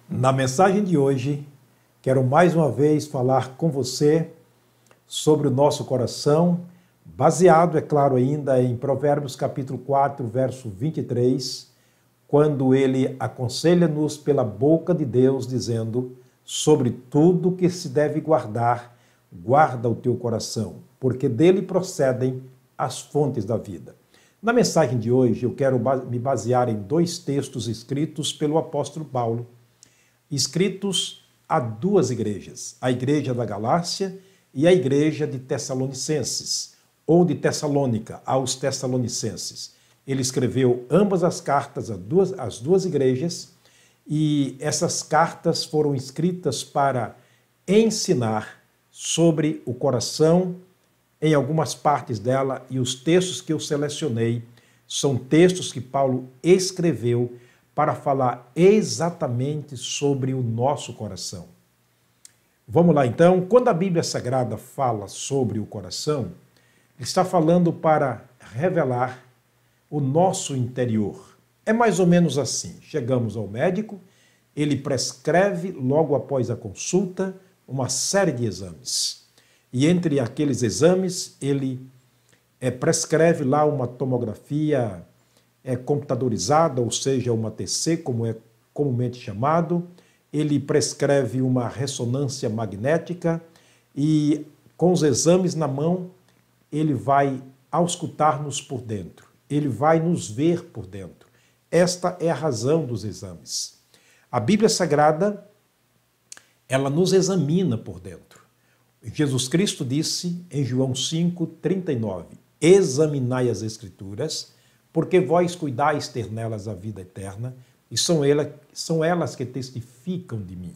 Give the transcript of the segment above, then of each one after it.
Na mensagem de hoje, quero mais uma vez falar com você sobre o nosso coração, baseado, é claro, ainda em Provérbios capítulo 4, verso 23, quando ele aconselha-nos pela boca de Deus, dizendo: sobre tudo que se deve guardar, guarda o teu coração, porque dele procedem as fontes da vida. Na mensagem de hoje, eu quero me basear em dois textos escritos pelo apóstolo Paulo, escritos a duas igrejas, a igreja da Galácia e a igreja de Tessalonicenses, ou de Tessalônica, aos Tessalonicenses. Ele escreveu ambas as cartas às duas igrejas, e essas cartas foram escritas para ensinar sobre o coração em algumas partes dela, e os textos que eu selecionei são textos que Paulo escreveu para falar exatamente sobre o nosso coração. Vamos lá então, quando a Bíblia Sagrada fala sobre o coração, está falando para revelar o nosso interior. É mais ou menos assim: chegamos ao médico, ele prescreve, logo após a consulta, uma série de exames. E entre aqueles exames, ele prescreve lá uma tomografia computadorizada, ou seja, uma TC, como é comumente chamado. Ele prescreve uma ressonância magnética e, com os exames na mão, ele vai auscultar-nos por dentro. Ele vai nos ver por dentro. Esta é a razão dos exames. A Bíblia Sagrada, ela nos examina por dentro. Jesus Cristo disse em João 5:39, examinai as Escrituras, porque vós cuidais ter nelas a vida eterna, e são elas que testificam de mim.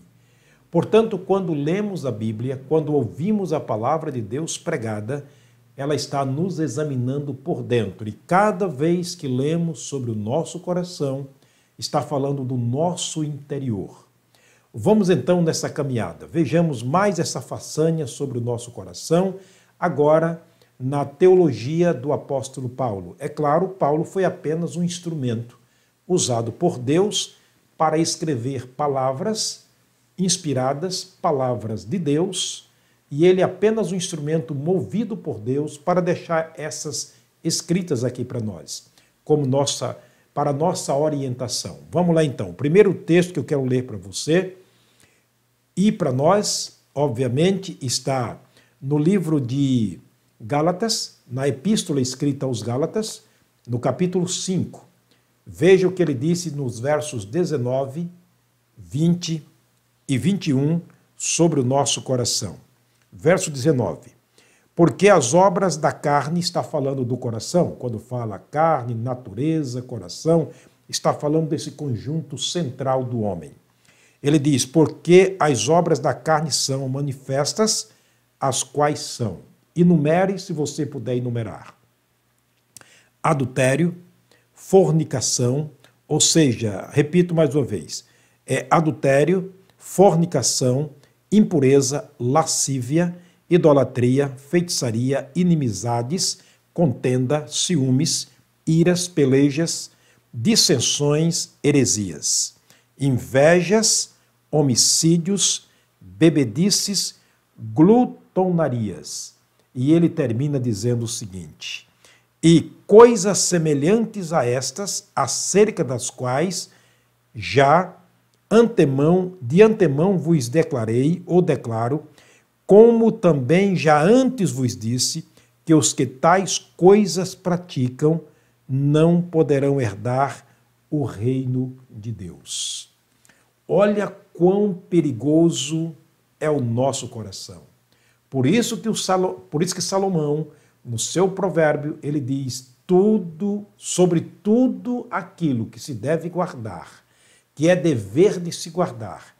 Portanto, quando lemos a Bíblia, quando ouvimos a palavra de Deus pregada, ela está nos examinando por dentro. E cada vez que lemos sobre o nosso coração, está falando do nosso interior. Vamos então nessa caminhada. Vejamos mais essa façanha sobre o nosso coração, agora na teologia do apóstolo Paulo. É claro, Paulo foi apenas um instrumento usado por Deus para escrever palavras inspiradas, palavras de Deus, e ele é apenas um instrumento movido por Deus para deixar essas escritas aqui para nós, como para nossa orientação. Vamos lá então. O primeiro texto que eu quero ler para você e para nós, obviamente, está no livro de Gálatas, na epístola escrita aos Gálatas, no capítulo 5. Veja o que ele disse nos versos 19, 20 e 21 sobre o nosso coração. Verso 19. Porque as obras da carne, está falando do coração, quando fala carne, natureza, coração, está falando desse conjunto central do homem. Ele diz, porque as obras da carne são manifestas, as quais são. Enumere, se você puder enumerar. Adultério, fornicação, ou seja, repito mais uma vez, adultério, fornicação, impureza, lascívia, idolatria, feitiçaria, inimizades, contenda, ciúmes, iras, pelejas, dissensões, heresias, invejas, homicídios, bebedices, glutonarias. E ele termina dizendo o seguinte: e coisas semelhantes a estas, acerca das quais já de antemão vos declarei ou declaro, como também já antes vos disse, que os que tais coisas praticam não poderão herdar o reino de Deus. Olha quão perigoso é o nosso coração. Por isso que Salomão, no seu provérbio, ele diz sobre tudo aquilo que se deve guardar, que é dever de se guardar,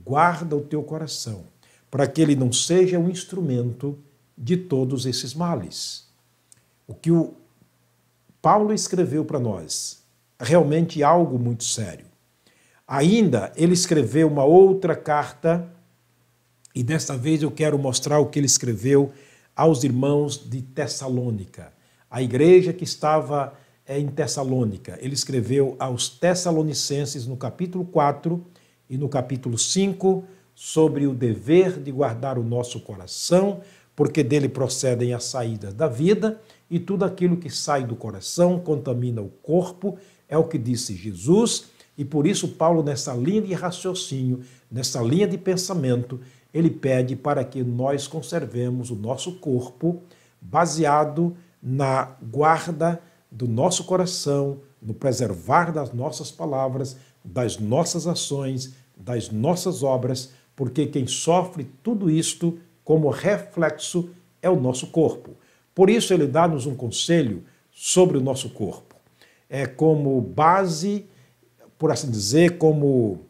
guarda o teu coração, para que ele não seja um instrumento de todos esses males. O que o Paulo escreveu para nós é realmente algo muito sério. Ainda ele escreveu uma outra carta, e desta vez eu quero mostrar o que ele escreveu aos irmãos de Tessalônica, a igreja que estava em Tessalônica. Ele escreveu aos Tessalonicenses no capítulo 4 e no capítulo 5 sobre o dever de guardar o nosso coração, porque dele procedem as saídas da vida, e tudo aquilo que sai do coração contamina o corpo, é o que disse Jesus, e por isso Paulo, nessa linha de raciocínio, nessa linha de pensamento, ele pede para que nós conservemos o nosso corpo baseado na guarda do nosso coração, no preservar das nossas palavras, das nossas ações, das nossas obras, porque quem sofre tudo isto como reflexo é o nosso corpo. Por isso ele dá-nos um conselho sobre o nosso corpo. É como base, por assim dizer, como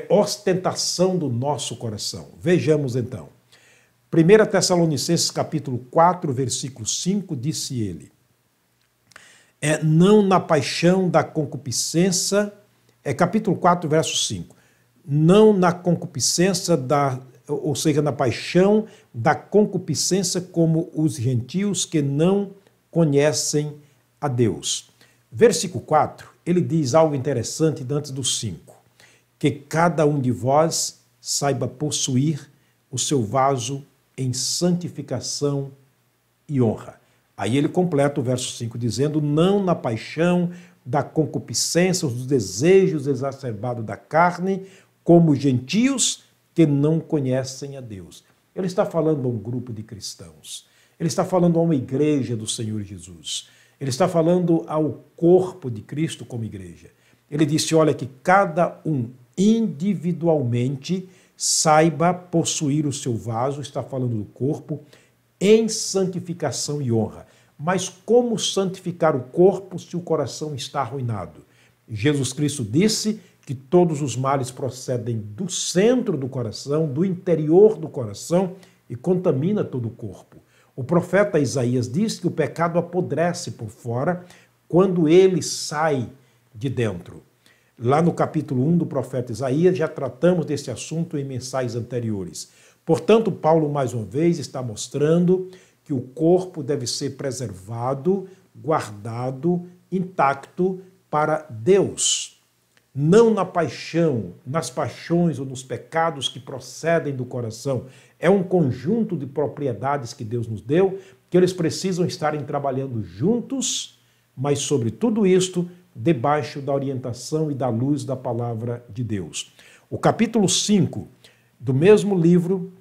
ostentação do nosso coração. Vejamos então. 1 Tessalonicenses capítulo 4, versículo 5, disse ele, não na paixão da concupiscência, capítulo 4, verso 5, não na concupiscência ou seja, na paixão da concupiscência como os gentios que não conhecem a Deus. Versículo 4, ele diz algo interessante antes do 5, que cada um de vós saiba possuir o seu vaso em santificação e honra. Aí ele completa o verso 5 dizendo, não na paixão da concupiscência, dos desejos exacerbados da carne, como gentios que não conhecem a Deus. Ele está falando a um grupo de cristãos. Ele está falando a uma igreja do Senhor Jesus. Ele está falando ao corpo de Cristo como igreja. Ele disse, olha, que cada um individualmente saiba possuir o seu vaso, está falando do corpo, em santificação e honra. Mas como santificar o corpo se o coração está arruinado? Jesus Cristo disse que todos os males procedem do centro do coração, do interior do coração e contamina todo o corpo. O profeta Isaías diz que o pecado apodrece por fora quando ele sai de dentro. Lá no capítulo 1 do profeta Isaías já tratamos desse assunto em mensagens anteriores. Portanto, Paulo mais uma vez está mostrando que o corpo deve ser preservado, guardado, intacto para Deus. Não na paixão, nas paixões ou nos pecados que procedem do coração. É um conjunto de propriedades que Deus nos deu, que eles precisam estarem trabalhando juntos, mas sobre tudo isto, debaixo da orientação e da luz da palavra de Deus. O capítulo 5 do mesmo livro,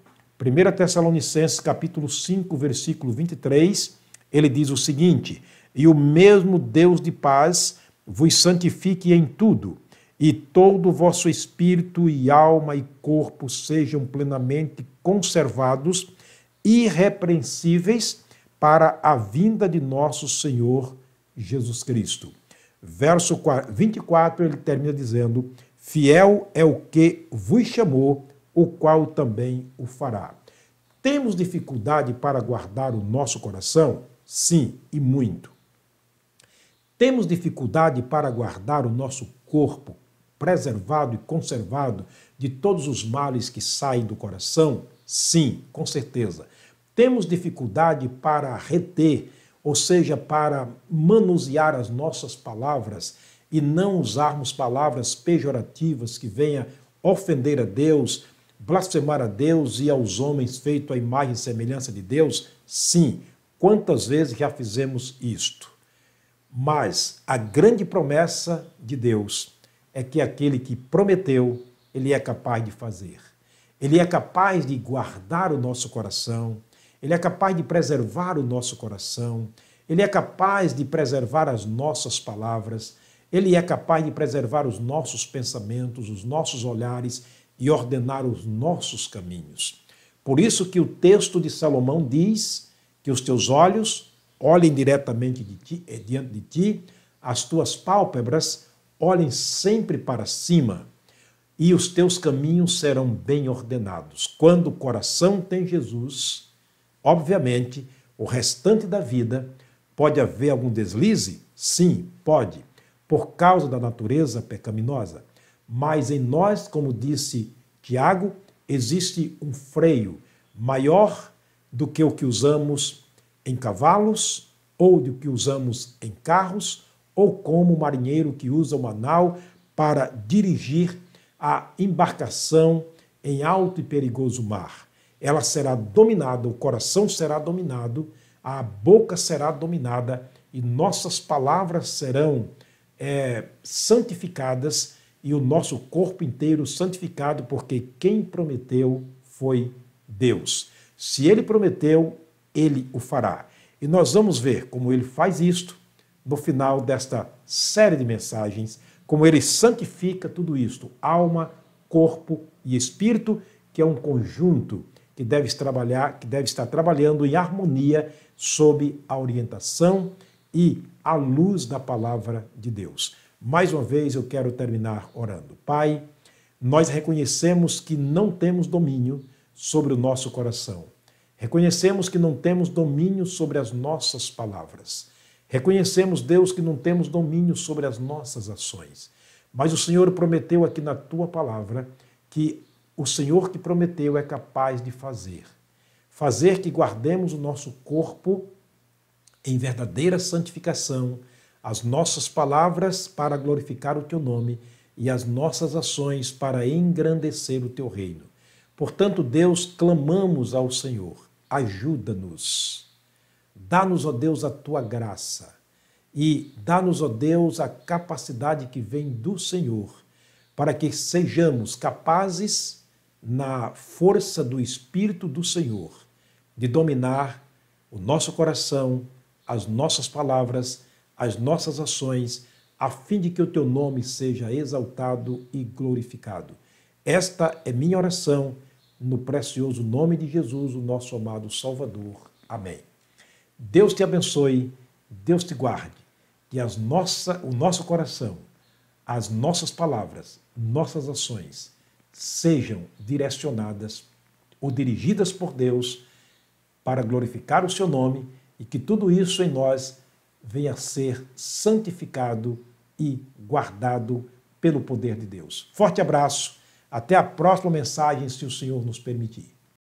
1 Tessalonicenses, capítulo 5, versículo 23, ele diz o seguinte, e o mesmo Deus de paz vos santifique em tudo, e todo o vosso espírito e alma e corpo sejam plenamente conservados, irrepreensíveis, para a vinda de nosso Senhor Jesus Cristo. Verso 24, ele termina dizendo, fiel é o que vos chamou, o qual também o fará. Temos dificuldade para guardar o nosso coração? Sim, e muito. Temos dificuldade para guardar o nosso corpo preservado e conservado de todos os males que saem do coração? Sim, com certeza. Temos dificuldade para reter, ou seja, para manusear as nossas palavras e não usarmos palavras pejorativas que venham ofender a Deus, blasfemar a Deus e aos homens feito a imagem e semelhança de Deus? Sim. Quantas vezes já fizemos isto? Mas a grande promessa de Deus é que aquele que prometeu, ele é capaz de fazer. Ele é capaz de guardar o nosso coração, ele é capaz de preservar o nosso coração, ele é capaz de preservar as nossas palavras, ele é capaz de preservar os nossos pensamentos, os nossos olhares e ordenar os nossos caminhos. Por isso que o texto de Salomão diz que os teus olhos olhem diretamente diante de ti, as tuas pálpebras olhem sempre para cima. e os teus caminhos serão bem ordenados. Quando o coração tem Jesus, obviamente, o restante da vida pode haver algum deslize? Sim, pode, por causa da natureza pecaminosa. Mas em nós, como disse Tiago, existe um freio maior do que o que usamos em cavalos, ou do que usamos em carros, ou como o marinheiro que usa uma nau para dirigir a embarcação em alto e perigoso mar. Ela será dominada, o coração será dominado, a boca será dominada e nossas palavras serão santificadas e o nosso corpo inteiro santificado, porque quem prometeu foi Deus. Se ele prometeu, ele o fará. E nós vamos ver como ele faz isto no final desta série de mensagens, como ele santifica tudo isto, alma, corpo e espírito, que é um conjunto que deve estar trabalhando em harmonia sob a orientação e a luz da palavra de Deus. Mais uma vez eu quero terminar orando. Pai, nós reconhecemos que não temos domínio sobre o nosso coração. Reconhecemos que não temos domínio sobre as nossas palavras. Reconhecemos, Deus, que não temos domínio sobre as nossas ações. Mas o Senhor prometeu aqui na tua palavra que o Senhor que prometeu é capaz de fazer. Fazer que guardemos o nosso corpo em verdadeira santificação, as nossas palavras para glorificar o teu nome e as nossas ações para engrandecer o teu reino. Portanto, Deus, clamamos ao Senhor, ajuda-nos. Dá-nos, ó Deus, a tua graça e dá-nos, ó Deus, a capacidade que vem do Senhor para que sejamos capazes, na força do Espírito do Senhor, de dominar o nosso coração, as nossas palavras, as nossas ações, a fim de que o teu nome seja exaltado e glorificado. Esta é minha oração, no precioso nome de Jesus, o nosso amado Salvador. Amém. Deus te abençoe, Deus te guarde, que o nosso coração, as nossas palavras, nossas ações sejam direcionadas ou dirigidas por Deus para glorificar o seu nome e que tudo isso em nós venha a ser santificado e guardado pelo poder de Deus. Forte abraço, até a próxima mensagem, se o Senhor nos permitir.